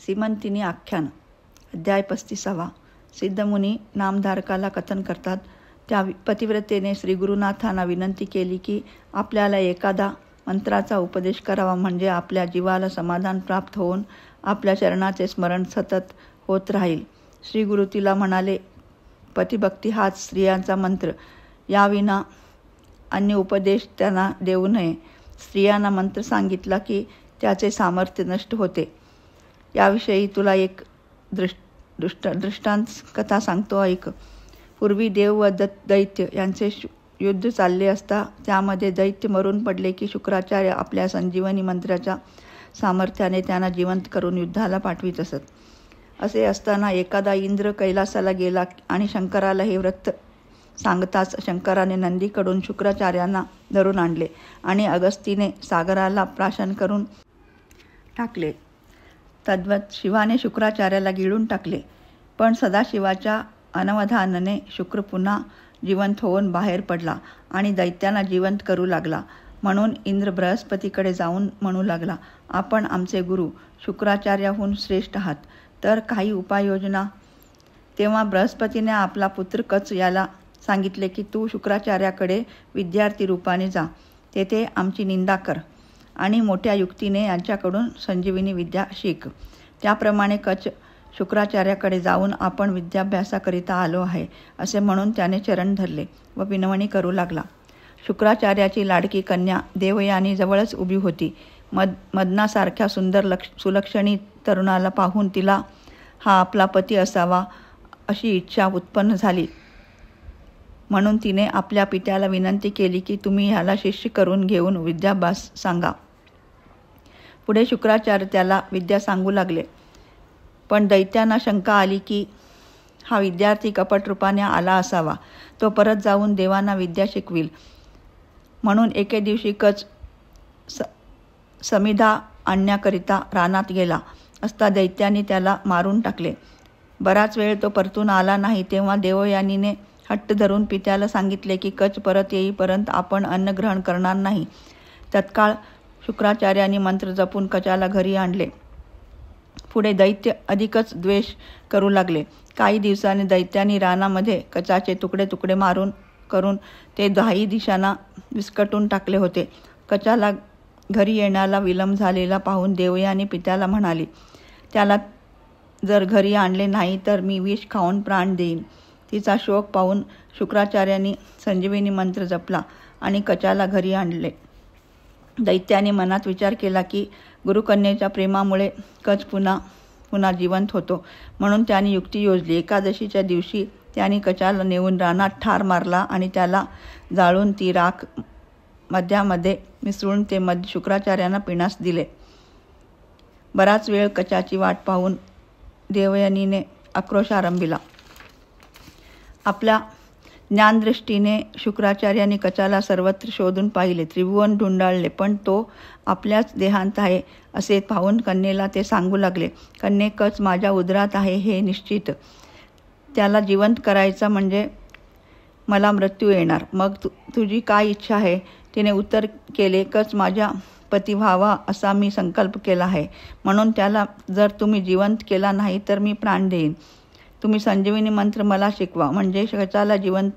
सीमंतिनी आख्यान अध्याय 35. सिद्धमुनी नामधारकाला कथन करतात. त्या पतिव्रतेने श्री गुरुनाथांना विनंती केली की आपल्याला एखादा मंत्राचा उपदेश करावा, म्हणजे आपल्या जीवाला समाधान प्राप्त होऊन आपल्या चरणाचे स्मरण सतत होत राहील. श्री गुरु तिला म्हणाले, पतिभक्ती हाच स्त्रियांचा मंत्र, याविना अन्य उपदेश त्यांना देऊ नये. स्त्रियांना मंत्र सांगितला की त्याचे सामर्थ्य नष्ट होते. याविषयी तुला एक दृष्टांत कथा सांगतो, ऐक. पूर्वी देव व दैत्य यांचे युद्ध चालले असता त्यामध्ये दैत्य मरून पडले की शुक्राचार्य आपल्या संजीवनी मंत्राच्या सामर्थ्याने त्यांना जिवंत करून युद्धाला पाठवित असत. असे असताना एखादा इंद्र कैलासाला गेला आणि शंकराला हे व्रत सांगताच शंकराने नंदीकडून शुक्राचार्यांना धरून आणले आणि अगस्तीने सागराला प्राशन करून टाकले. तद्वत शिवाने शुक्राचार्याला गिळून टाकले. पण सदाशिवाच्या अनवधानाने शुक्र पुन्हा जिवंत होऊन बाहेर पडला आणि दैत्यांना जिवंत करू लागला. म्हणून इंद्र बृहस्पतीकडे जाऊन म्हणू लागला, आपण आमचे गुरु शुक्राचार्याहून श्रेष्ठ आहात, तर काही उपाययोजना. तेव्हा बृहस्पतीने आपला पुत्र कच याला सांगितले की तू शुक्राचार्याकडे विद्यार्थी रूपाने जा, तेथे आमची निंदा कर आणि मोठ्या युक्तीने यांच्याकडून संजीवनी विद्या शिक. त्याप्रमाणे कच शुक्राचार्याकडे जाऊन आपण विद्याभ्यासाकरिता आलो आहे असे म्हणून त्याने चरण धरले व विनवणी करू लागला. शुक्राचार्याची लाडकी कन्या देवयानी जवळच उभी होती. मदनासारख्या सुंदर सुलक्षणी तरुणाला पाहून तिला हा आपला पती असावा अशी इच्छा उत्पन्न झाली. म्हणून तिने आपल्या पित्याला विनंती केली की तुम्ही ह्याला शिष्य करून घेऊन विद्याभ्यास सांगा. पुढे शुक्राचार्य त्याला विद्या सांगू लागले. पण दैत्यांना शंका आली की हा विद्यार्थी कपट रूपाने आला असावा, तो परत जाऊन देवांना विद्या शिकविल. म्हणून एके दिवशी कच समिधा आणण्याकरिता रानात गेला असता दैत्यांनी त्याला मारून टाकले. बराच वेळ तो परतून आला नाही. तेव्हा देवयानीने हट्ट धरून पित्याला सांगितले की कच परत येईपर्यंत आपण अन्न ग्रहण करणार नाही. तत्काळ शुक्राचार्यांनी मंत्र जपून कचाला घरी आणले. पुढे दैत्य अधिकच द्वेष करू लागले. काही दिवसांनी दैत्यांनी रानामध्ये कचाचे तुकडे तुकडे मारून करून ते 10 दिशांना विस्कटून टाकले होते. कचाला घरी येण्याला विलंब झालेला पाहून देवयानी पित्याला म्हणाली, त्याला जर घरी आणले नाही तर मी विष खाऊन प्राण देईन. तिचा शोक पाहून शुक्राचार्यांनी संजीवनी मंत्र जपला आणि कचाला घरी आणले. दैत्याने मनात विचार केला की गुरुकन्येच्या प्रेमामुळे कच पुन्हा जिवंत होतो, म्हणून त्याने युक्ती योजली. एकादशीच्या दिवशी त्याने कचाला नेऊन रानात ठार मारला आणि त्याला जाळून ती राख मध्यामध्ये मिसळून ते मध शुक्राचार्यांना पिण्यास दिले. बराच वेळ कचाची वाट पाहून देवयानीने आक्रोश आरंभिला. आपल्या ज्ञानदृष्टीने शुक्राचार्यांनी कचाला सर्वत्र शोधून पाहिले, त्रिभुवन ढुंडाळले, पण तो आपल्याच देहांत आहे असे पाहून कन्येला ते सांगू लागले. कन्ये, कच माझ्या उदरात आहे हे निश्चित. त्याला जिवंत करायचा म्हणजे मला मृत्यू येणार. मग तुझी काय इच्छा आहे? तिने उत्तर केले, कच माझ्या पती व्हावा असा मी संकल्प केला आहे. म्हणून त्याला जर तुम्ही जिवंत केला नाही तर मी प्राण देईन. तुम्ही संजीवनी मंत्र मला शिकवा, म्हणजे कचाला जिवंत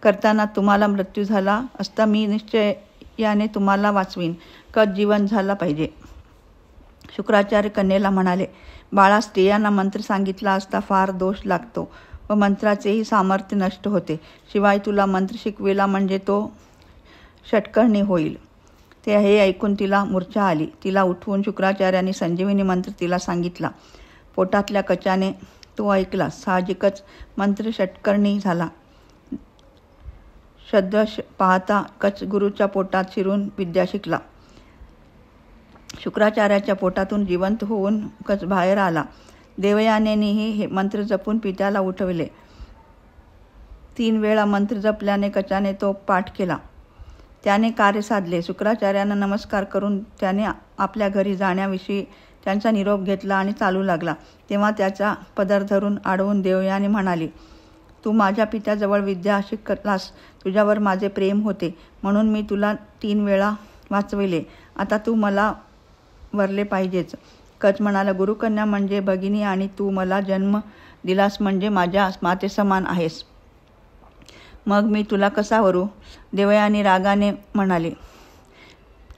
करताना तुम्हाला मृत्यू झाला असता मी निश्चयाने तुम्हाला वाचवीन. कच जिवंत झाला पाहिजे. शुक्राचार्य कन्येला म्हणाले, बाळा, स्त्रियांना मंत्र सांगितला असता फार दोष लागतो व मंत्राचेही सामर्थ्य नष्ट होते. शिवाय तुला मंत्र शिकविला म्हणजे तो षटकर्णी होईल. ते हे ऐकून तिला मूर्छा आली. तिला उठवून शुक्राचार्यांनी संजीवनी मंत्र तिला सांगितला. पोटातल्या कचाने तो ऐकला. साहजिकच मंत्र षटकर्णी झाला. सदृश पाहता कच गुरुच्या पोटात शिरून विद्या शिकला. शुक्राचार्याच्या पोटातून जिवंत होऊन कच बाहेर आला. देवयानीनेही हे मंत्र जपून पित्याला उठविले. 3 वेळा मंत्र जपल्याने कचाने तो पाठ केला. त्याने कार्य साधले. शुक्राचार्यांना नमस्कार करून त्याने आपल्या घरी जाण्याविषयी त्यांचा निरोप घेतला आणि चालू लागला. तेव्हा त्याचा पदर धरून अडवून देवयानी म्हणाली, तू माझ्या पित्याजवळ विद्या शिकलास, तुझ्यावर माझे प्रेम होते, म्हणून मी तुला 3 वेळा वाचविले. आता तू मला वरले पाहिजेच. कच म्हणाला, गुरुकन्या म्हणजे भगिनी आणि तू मला जन्म दिलास म्हणजे माझ्या मातेसमान आहेस. मग मी तुला कसा वरू? देवयानी रागाने म्हणाले,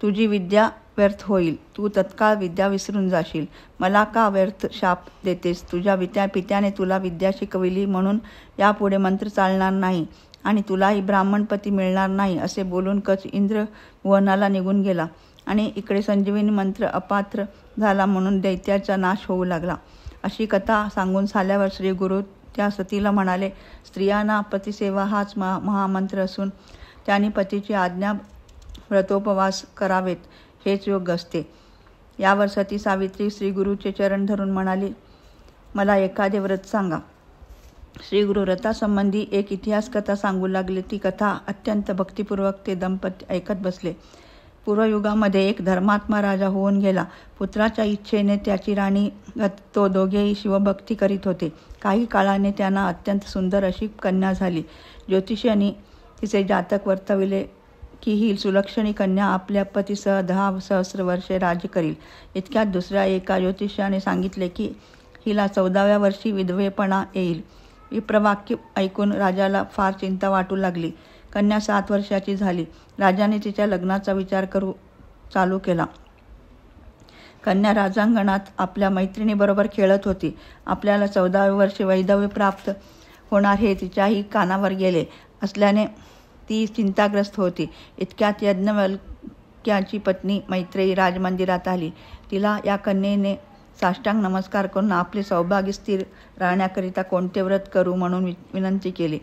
तुझी विद्या व्यर्थ होईल. तू तत्काळ विद्या विसरून जाशील. मला का व्यर्थ शाप देतेस? तुझ्या पित्याने तुला विद्या शिकविली म्हणून यापुढे मंत्र चालणार नाही आणि तुलाही ब्राह्मणपती मिळणार नाही. असे बोलून कच इंद्रभुवनाला निघून गेला आणि इकडे संजीवनी मंत्र अपात्र झाला म्हणून दैत्याचा नाश होऊ लागला. अशी कथा सांगून झाल्यावर श्री गुरु त्या सतीला म्हणाले, स्त्रियांना पतिसेवा हाच महामंत्र असून त्यांनी पतीची आज्ञा व्रतोपवास करावेत हेच योग्य असते. यावर सती सावित्री श्री गुरुचे चरण धरून म्हणाली, मला एखादे व्रत सांगा. श्री गुरु व्रतासंबंधी एक इतिहास कथा सांगू लागले. ती कथा अत्यंत भक्तिपूर्वक ते दंपती ऐकत बसले. पूर्वयुगामध्ये एक धर्मात्मा राजा होऊन गेला. पुत्राच्या इच्छेने त्याची राणी तो दोघेही शिवभक्ती करीत होते. काही काळाने त्यांना अत्यंत सुंदर अशी कन्या झाली. ज्योतिषांनी तिचे जातक वर्तविले की ही सुलक्षणी कन्या आपल्या पतीसह 10 सहस्र वर्षे राज्य करील. इतक्यात दुसऱ्या एका ज्योतिषाने सांगितले की हिला 14व्या वर्षी विधवेपणा येईल. विप्रवाक्य ऐकून राजाला फार चिंता वाटू लागली. कन्या 7 वर्षाची झाली. राजाने तिच्या लग्नाचा विचार करू चालू केला. कन्या राजांगणात आपल्या मैत्रिणीबरोबर खेळत होती. आपल्याला 14व्या वर्षी वैधव्य प्राप्त होणार हे तिच्याही कानावर गेले असल्याने ती चिंताग्रस्त होती. इतक्यात यज्ञवल्क्याची पत्नी मैत्रेयी राजमंदिरात आली. तिला या कन्येने साष्टांग नमस्कार करून आपले सौभाग्य स्थिर राहण्याकरिता कोणते व्रत करू म्हणून विनंती केली.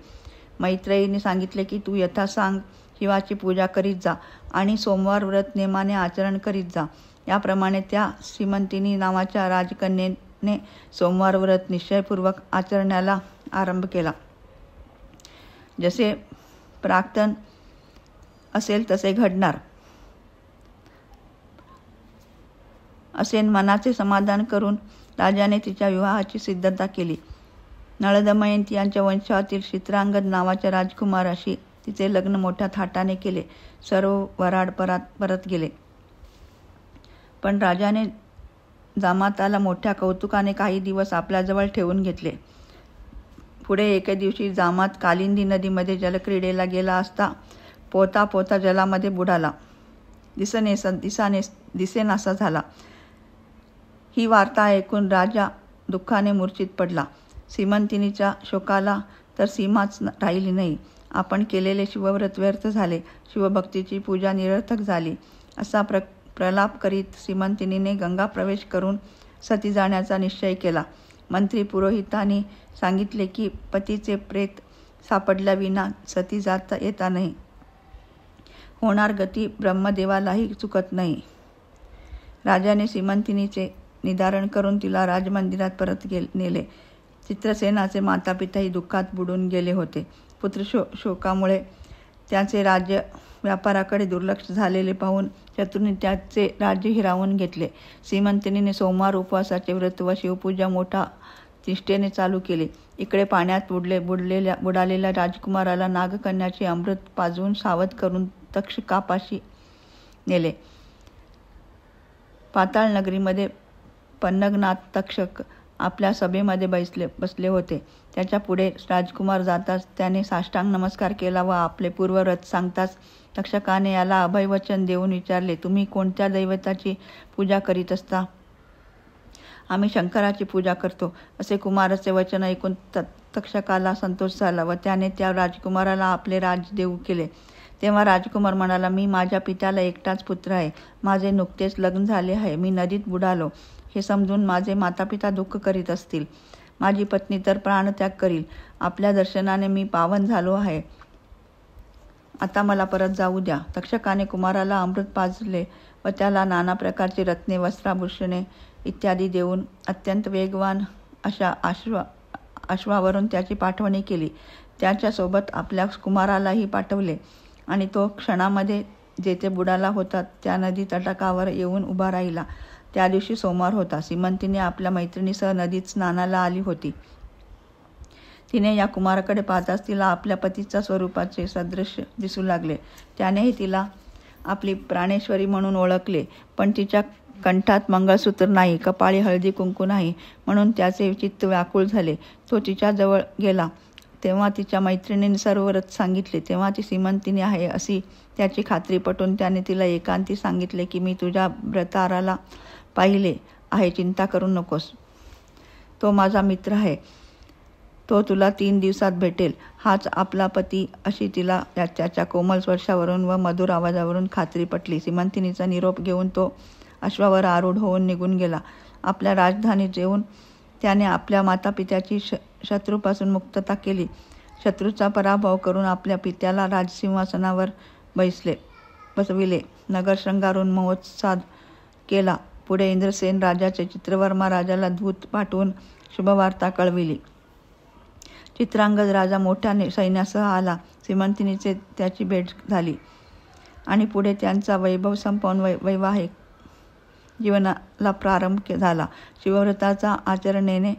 मैत्रेयीने सांगितले की तू यथासांग शिवाची पूजा करीत जा आणि सोमवार व्रत नेमाने आचरण करीत जा. याप्रमाणे त्या श्रीमंतिनी नावाच्या राजकन्येने सोमवार व्रत निश्चयपूर्वक आचरण्याला आरंभ केला. जसे प्राक्तन असेल तसे घडणार असे मनाचे समाधान करून राजाने तिच्या विवाहाची सिद्धता केली. नळदमयंती यांच्या वंशातील चित्रांगद नावाच्या राजकुमाराशी तिचे लग्न मोठ्या थाटाने केले. सर्व वऱ्हाड परत गेले. पण राजाने जामाताला मोठ्या कौतुकाने काही दिवस आपल्याजवळ ठेवून घेतले. पुढे एके दिवशी जामात कालिंदी नदीमध्ये जलक्रीडेला गेला असता पोहता पोहता जलामध्ये बुडाला. दिसेनासा झाला. ही वार्ता ऐकून राजा दुःखाने मूर्छित पडला. सीमंतिनीच्या शोकाला तर सीमाच राहिली नाही. आपण केलेले शिवव्रत व्यर्थ झाले. शिवभक्तीची पूजा निरर्थक झाली. असा प्रलाप करीत सीमंतिनीने गंगा प्रवेश करून सती जाण्याचा निश्चय केला. मंत्री पुरोहितांनी सांगितले की पतीचे प्रेत सापडल्याविना सती जाता येता नाही. होणार गती ब्रह्मदेवालाही चुकत नाही. राजाने सीमंतिनीचे निधारण करून तिला राजमंदिरात परत नेले. चित्रसेनाचे मातापिताही दुःखात बुडून गेले होते. पुत्र शोकामुळे त्याचे राज्य व्यापाराकडे दुर्लक्ष झालेले पाहून शत्रूंनी त्याचे राज्य हिरावून घेतले. सीमंतिनीने सोमवार उपवासाचे व्रत व शिवपूजा मोठा निष्ठेने चालू केले. इकडे पाण्यात बुडालेल्या राजकुमाराला नागकन्याचे अमृत पाजवून सावध करून तक्षकापाशी नेले. पाताळ नगरीमध्ये पन्नगनाथ तक्षक आपल्या सभेमध्ये बसले होते. त्याच्या पुढे राजकुमार जाताच त्याने साष्टांग नमस्कार केला व आपले पूर्वव्रत सांगताच तक्षकाने याला अभयवचन देऊन विचारले, तुम्ही कोणत्या दैवताची पूजा करीत असता? आम्ही शंकराची पूजा करतो. असे कुमाराचे वचन ऐकून तक्षकाला संतोष झाला व त्याने त्या राजकुमाराला आपले राज्य देऊ केले. तेव्हा राजकुमार म्हणाला, मी माझ्या पित्याला एकटाच पुत्र आहे. माझे नुकतेच लग्न झाले आहे. मी नदीत बुडालो हे समजून माझे मातापिता दुःख करीत असतील. माझी पत्नी तर प्राणत्याग करील. आपल्या दर्शनाने मी पावन झालो आहे. आता मला परत जाऊ द्या. तक्षकाने कुमाराला अमृत पाजले व त्याला नाना प्रकारची रत्ने, वस्त्राभूषणे इत्यादी देऊन अत्यंत वेगवान अशा अश्वावरून त्याची पाठवणी केली. त्याच्यासोबत आपल्या कुमारालाही पाठवले आणि तो क्षणामध्ये जेथे बुडाला होता त्या नदी तटाकावर येऊन उभा राहिला. त्या दिवशी सोमवार होता. सीमंतीने आपल्या मैत्रिणीसह नदीत स्नानाला आली होती. तिने या कुमाराकडे पाहताच तिला आपल्या पतीच्या स्वरूपाचे सदृश्य दिसू लागले. त्यानेही तिला आपली प्राणेश्वरी म्हणून ओळखले, पण तिच्या कंठात मंगळसूत्र नाही, कपाळी हळदी कुंकू नाही, म्हणून त्याचे चित्त व्याकुळ झाले. तो तिच्याजवळ गेला तेव्हा तिच्या मैत्रिणीने सर्व व्रत सांगितले. तेव्हा ती श्रीमंतिनी आहे अशी त्याची खात्री पटून त्याने तिला एकांती सांगितले की मी तुझ्या व्रताराला पाहिले आहे, चिंता करू नकोस. तो माझा मित्र आहे, तो तुला 3 दिवसात भेटेल. हाच आपला पती अशी तिला त्याच्या कोमल स्पर्शावरून व मधुर आवाजावरून खात्री पटली. श्रीमंतिनीचा निरोप घेऊन तो अश्वावर आरूढ होऊन निघून गेला. आपल्या राजधानीत येऊन त्याने आपल्या मातापित्याची शत्रूपासून मुक्तता केली. शत्रूचा पराभव करून आपल्या पित्याला राजसिंहासनावर बसविले. नगर शृंगारून महोत्साद केला. पुढे इंद्रसेन राजाचे चित्रवर्मा राजाला दूत पाठवून शुभवार्ता कळविली. चित्रांगद राजा मोठ्या सैन्यासह आला. श्रीमंतिनीचे त्याची भेट झाली आणि पुढे त्यांचा वैभव संपवून वैवाहिक जीवनाला प्रारंभ झाला. शिवव्रताचा आचरणेने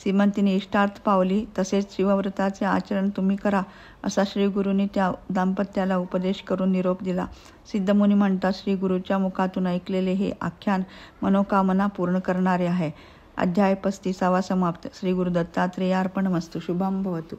श्रीमंतिनी इष्टार्थ पावली. तसेच शिवव्रताचे आचरण तुम्ही करा असा श्रीगुरूंनी त्या दाम्पत्याला उपदेश करून निरोप दिला. सिद्धमुनी म्हणतात, श्रीगुरूच्या मुखातून ऐकलेले हे आख्यान मनोकामना पूर्ण करणारे आहे. अध्याय 35 समाप्त. श्री गुरु दत्तात्रेयार्पणमस्तु. शुभम भवतु.